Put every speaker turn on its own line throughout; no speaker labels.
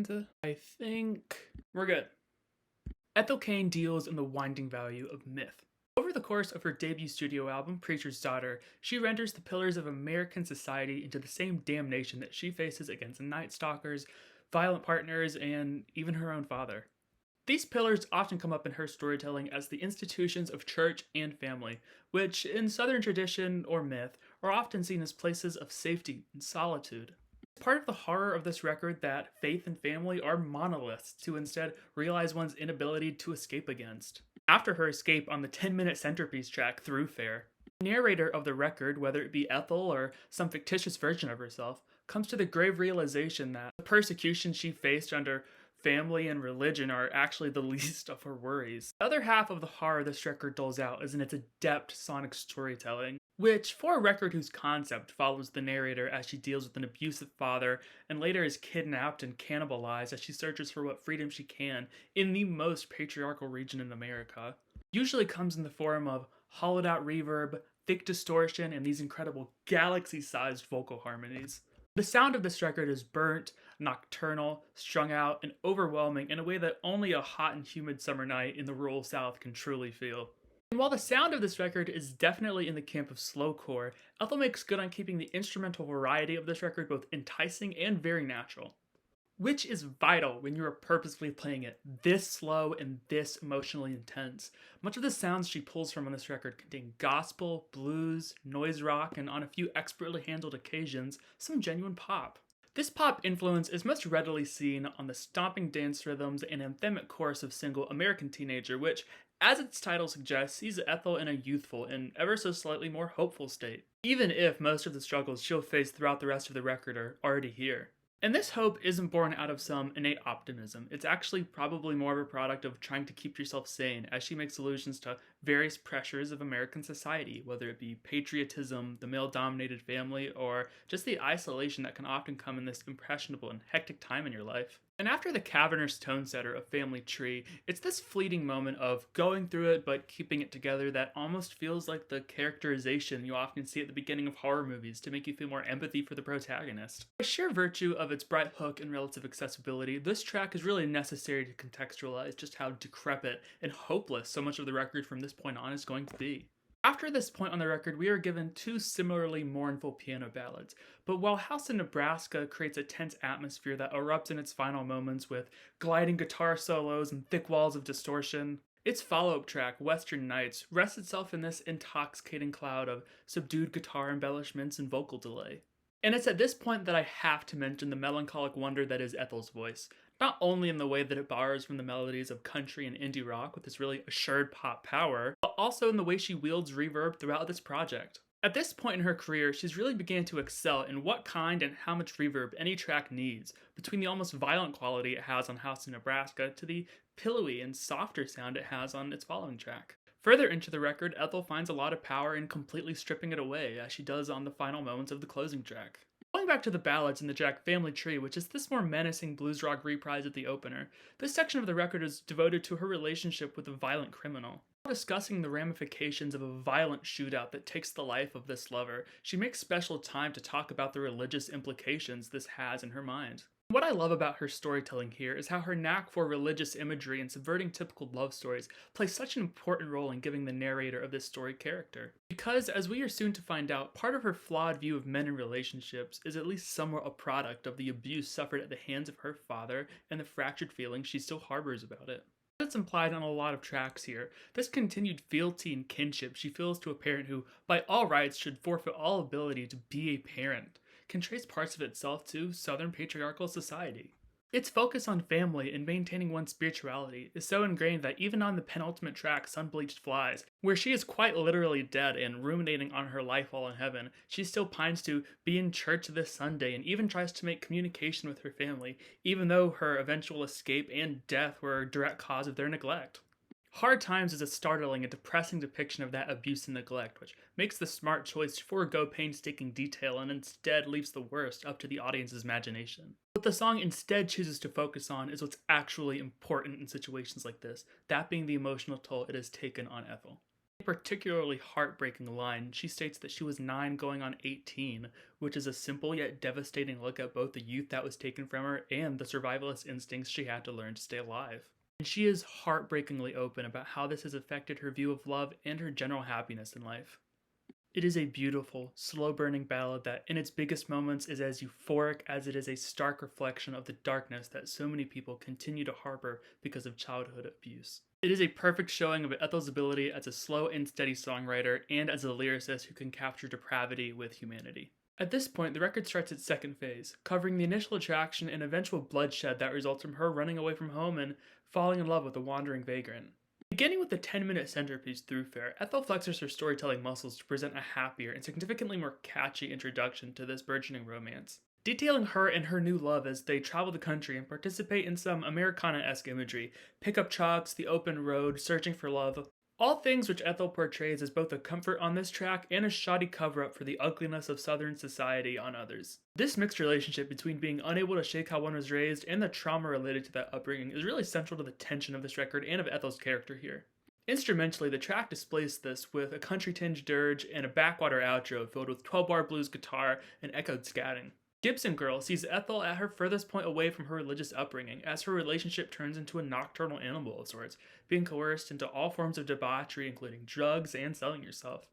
And I think we're good. Ethel Cain deals in the winding value of myth. Over the course of her debut studio album, Preacher's Daughter, she renders the pillars of American society into the same damnation that she faces against night stalkers, violent partners, and even her own father. These pillars often come up in her storytelling as the institutions of church and family, which, in Southern tradition or myth, are often seen as places of safety and solitude. It's part of the horror of this record that faith and family are monoliths to instead realize one's inability to escape against. After her escape on the 10-minute centerpiece track Thoroughfare, the narrator of the record, whether it be Ethel or some fictitious version of herself, comes to the grave realization that the persecution she faced under family and religion are actually the least of her worries. The other half of the horror this record doles out is in its adept sonic storytelling, which, for a record whose concept follows the narrator as she deals with an abusive father and later is kidnapped and cannibalized as she searches for what freedom she can in the most patriarchal region in America, usually comes in the form of hollowed out reverb, thick distortion, and these incredible galaxy-sized vocal harmonies. The sound of this record is burnt, nocturnal, strung out, and overwhelming in a way that only a hot and humid summer night in the rural South can truly feel. And while the sound of this record is definitely in the camp of slowcore, Ethel makes good on keeping the instrumental variety of this record both enticing and very natural, which is vital when you are purposefully playing it this slow and this emotionally intense. Much of the sounds she pulls from on this record contain gospel, blues, noise rock, and on a few expertly handled occasions, some genuine pop. This pop influence is most readily seen on the stomping dance rhythms and anthemic chorus of single American Teenager, which, as its title suggests, sees Ethel in a youthful and ever so slightly more hopeful state, even if most of the struggles she'll face throughout the rest of the record are already here. And this hope isn't born out of some innate optimism. It's actually probably more of a product of trying to keep yourself sane as she makes allusions to various pressures of American society, whether it be patriotism, the male-dominated family, or just the isolation that can often come in this impressionable and hectic time in your life. And after the cavernous tone setter of Family Tree, it's this fleeting moment of going through it but keeping it together that almost feels like the characterization you often see at the beginning of horror movies to make you feel more empathy for the protagonist. By sheer virtue of its bright hook and relative accessibility, this track is really necessary to contextualize just how decrepit and hopeless so much of the record from this point on is going to be. After this point on the record, we are given two similarly mournful piano ballads, but while House in Nebraska creates a tense atmosphere that erupts in its final moments with gliding guitar solos and thick walls of distortion, its follow-up track, Western Nights, rests itself in this intoxicating cloud of subdued guitar embellishments and vocal delay. And it's at this point that I have to mention the melancholic wonder that is Ethel's voice, not only in the way that it borrows from the melodies of country and indie rock with this really assured pop power, but also in the way she wields reverb throughout this project. At this point in her career, she's really began to excel in what kind and how much reverb any track needs, between the almost violent quality it has on House in Nebraska to the pillowy and softer sound it has on its following track. Further into the record, Ethel finds a lot of power in completely stripping it away, as she does on the final moments of the closing track. Going back to the ballads in the track Family Tree, which is this more menacing blues rock reprise at the opener, this section of the record is devoted to her relationship with a violent criminal. While discussing the ramifications of a violent shootout that takes the life of this lover, she makes special time to talk about the religious implications this has in her mind. What I love about her storytelling here is how her knack for religious imagery and subverting typical love stories plays such an important role in giving the narrator of this story character. Because, as we are soon to find out, part of her flawed view of men and relationships is at least somewhat a product of the abuse suffered at the hands of her father and the fractured feelings she still harbors about it. That's implied on a lot of tracks here. This continued fealty and kinship she feels to a parent who, by all rights, should forfeit all ability to be a parent, can trace parts of itself to Southern patriarchal society. Its focus on family and maintaining one's spirituality is so ingrained that even on the penultimate track, Sun-Bleached Flies, where she is quite literally dead and ruminating on her life while in heaven, she still pines to be in church this Sunday and even tries to make communication with her family, even though her eventual escape and death were a direct cause of their neglect. Hard Times is a startling and depressing depiction of that abuse and neglect, which makes the smart choice to forego painstaking detail and instead leaves the worst up to the audience's imagination. What the song instead chooses to focus on is what's actually important in situations like this, that being the emotional toll it has taken on Ethel. A particularly heartbreaking line, she states that she was 9 going on 18, which is a simple yet devastating look at both the youth that was taken from her and the survivalist instincts she had to learn to stay alive. And she is heartbreakingly open about how this has affected her view of love and her general happiness in life. It is a beautiful, slow-burning ballad that, in its biggest moments, is as euphoric as it is a stark reflection of the darkness that so many people continue to harbor because of childhood abuse. It is a perfect showing of Ethel's ability as a slow and steady songwriter and as a lyricist who can capture depravity with humanity. At this point, the record starts its second phase, covering the initial attraction and eventual bloodshed that results from her running away from home and falling in love with a wandering vagrant. Beginning with the 10-minute centerpiece Thoroughfare, Ethel flexes her storytelling muscles to present a happier and significantly more catchy introduction to this burgeoning romance. Detailing her and her new love as they travel the country and participate in some Americana-esque imagery, pickup trucks, the open road, searching for love, all things which Ethel portrays as both a comfort on this track and a shoddy cover-up for the ugliness of Southern society on others. This mixed relationship between being unable to shake how one was raised and the trauma related to that upbringing is really central to the tension of this record and of Ethel's character here. Instrumentally, the track displays this with a country-tinged dirge and a backwater outro filled with 12-bar blues guitar and echoed scatting. Gibson Girl sees Ethel at her furthest point away from her religious upbringing as her relationship turns into a nocturnal animal of sorts, being coerced into all forms of debauchery including drugs and selling yourself.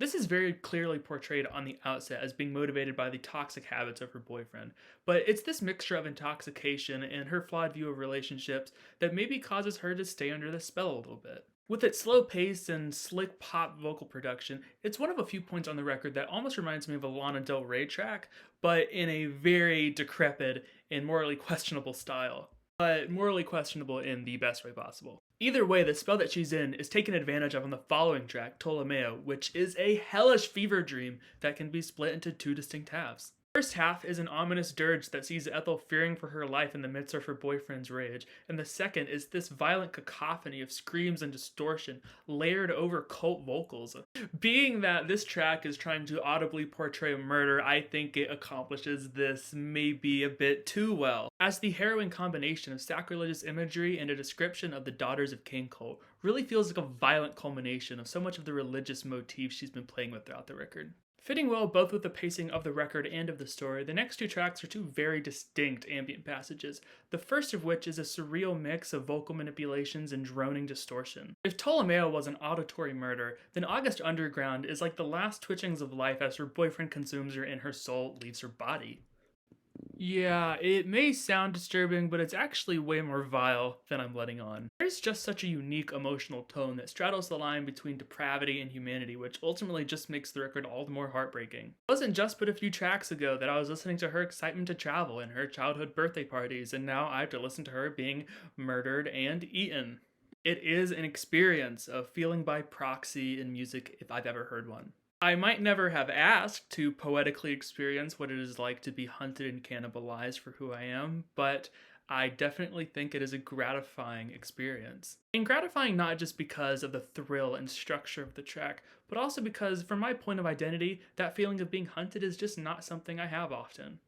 This is very clearly portrayed on the outset as being motivated by the toxic habits of her boyfriend, but it's this mixture of intoxication and her flawed view of relationships that maybe causes her to stay under the spell a little bit. With its slow pace and slick pop vocal production, it's one of a few points on the record that almost reminds me of a Lana Del Rey track, but in a very decrepit and morally questionable style. But morally questionable in the best way possible. Either way, the spell that she's in is taken advantage of on the following track, Tolameo, which is a hellish fever dream that can be split into two distinct halves. The first half is an ominous dirge that sees Ethel fearing for her life in the midst of her boyfriend's rage, and the second is this violent cacophony of screams and distortion layered over cult vocals. Being that this track is trying to audibly portray murder, I think it accomplishes this maybe a bit too well, as the harrowing combination of sacrilegious imagery and a description of the Daughters of Cain cult really feels like a violent culmination of so much of the religious motifs she's been playing with throughout the record. Fitting well both with the pacing of the record and of the story, the next two tracks are two very distinct ambient passages, the first of which is a surreal mix of vocal manipulations and droning distortion. If Ptolemaea was an auditory murder, then August Underground is like the last twitchings of life as her boyfriend consumes her and her soul leaves her body. Yeah, it may sound disturbing, but it's actually way more vile than I'm letting on. There's just such a unique emotional tone that straddles the line between depravity and humanity, which ultimately just makes the record all the more heartbreaking. It wasn't just but a few tracks ago that I was listening to her excitement to travel and her childhood birthday parties, and now I have to listen to her being murdered and eaten. It is an experience of feeling by proxy in music if I've ever heard one. I might never have asked to poetically experience what it is like to be hunted and cannibalized for who I am, but I definitely think it is a gratifying experience. And gratifying not just because of the thrill and structure of the track, but also because from my point of identity, that feeling of being hunted is just not something I have often.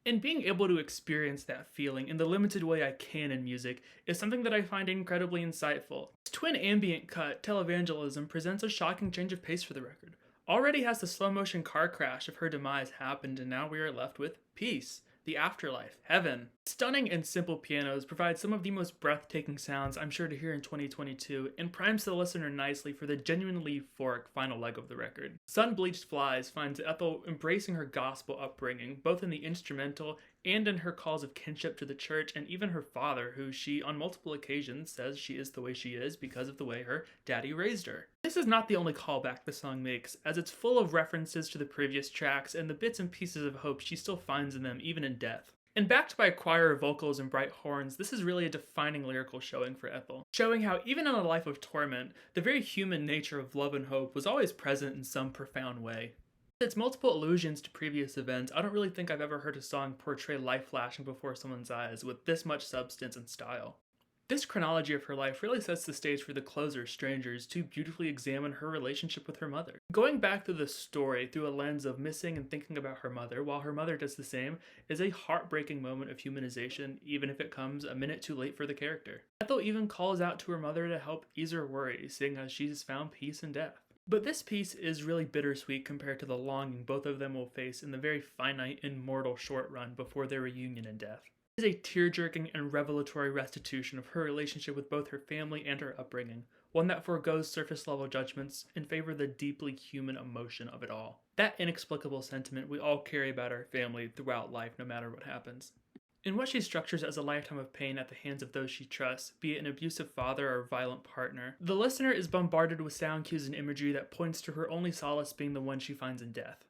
And being able to experience that feeling in the limited way I can in music is something that I find incredibly insightful. This twin ambient cut, Televangelism, presents a shocking change of pace for the record. Already has the slow motion car crash of her demise happened, and now we are left with peace, the afterlife, heaven. Stunning and simple pianos provide some of the most breathtaking sounds I'm sure to hear in 2022, and primes the listener nicely for the genuinely euphoric final leg of the record. Sun-Bleached Flies finds Ethel embracing her gospel upbringing, both in the instrumental and in her calls of kinship to the church and even her father, who she on multiple occasions says she is the way she is because of the way her daddy raised her. This is not the only callback the song makes, as it's full of references to the previous tracks and the bits and pieces of hope she still finds in them even in death. And backed by a choir of vocals and bright horns, this is really a defining lyrical showing for Ethel, showing how even in a life of torment, the very human nature of love and hope was always present in some profound way. Its multiple allusions to previous events, I don't really think I've ever heard a song portray life flashing before someone's eyes with this much substance and style. This chronology of her life really sets the stage for the closer, Strangers, to beautifully examine her relationship with her mother. Going back through the story through a lens of missing and thinking about her mother, while her mother does the same, is a heartbreaking moment of humanization, even if it comes a minute too late for the character. Ethel even calls out to her mother to help ease her worries, seeing as she's found peace in death. But this piece is really bittersweet compared to the longing both of them will face in the very finite and mortal short run before their reunion in death. It is a tear-jerking and revelatory restitution of her relationship with both her family and her upbringing, one that forgoes surface-level judgments in favor of the deeply human emotion of it all. That inexplicable sentiment we all carry about our family throughout life no matter what happens. In what she structures as a lifetime of pain at the hands of those she trusts, be it an abusive father or violent partner, the listener is bombarded with sound cues and imagery that points to her only solace being the one she finds in death.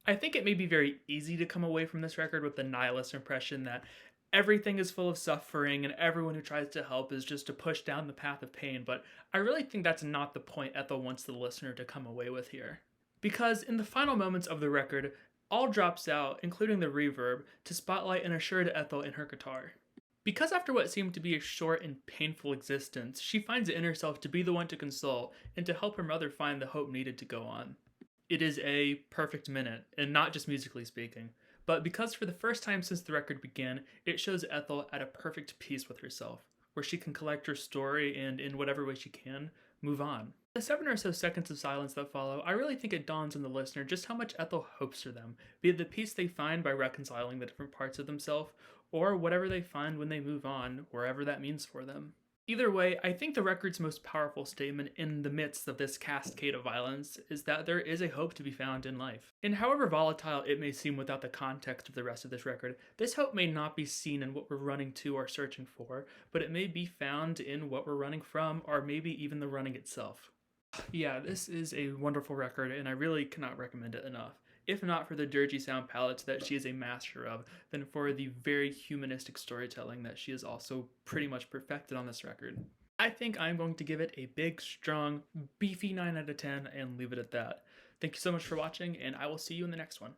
I think it may be very easy to come away from this record with the nihilist impression that everything is full of suffering and everyone who tries to help is just to push down the path of pain, but I really think that's not the point Ethel wants the listener to come away with here. Because in the final moments of the record, all drops out, including the reverb, to spotlight an assured Ethel in her guitar. Because after what seemed to be a short and painful existence, she finds it in herself to be the one to console and to help her mother find the hope needed to go on. It is a perfect minute, and not just musically speaking, but because for the first time since the record began, it shows Ethel at a perfect peace with herself, where she can collect her story and, in whatever way she can, move on. The 7 or so seconds of silence that follow, I really think it dawns on the listener just how much Ethel hopes for them, be it the peace they find by reconciling the different parts of themselves, or whatever they find when they move on, wherever that means for them. Either way, I think the record's most powerful statement in the midst of this cascade of violence is that there is a hope to be found in life. And however volatile it may seem without the context of the rest of this record, this hope may not be seen in what we're running to or searching for, but it may be found in what we're running from, or maybe even the running itself. Yeah, this is a wonderful record, and I really cannot recommend it enough. If not for the dirgy sound palettes that she is a master of, then for the very humanistic storytelling that she has also pretty much perfected on this record. I think I'm going to give it a big, strong, beefy 9 out of 10 and leave it at that. Thank you so much for watching, and I will see you in the next one.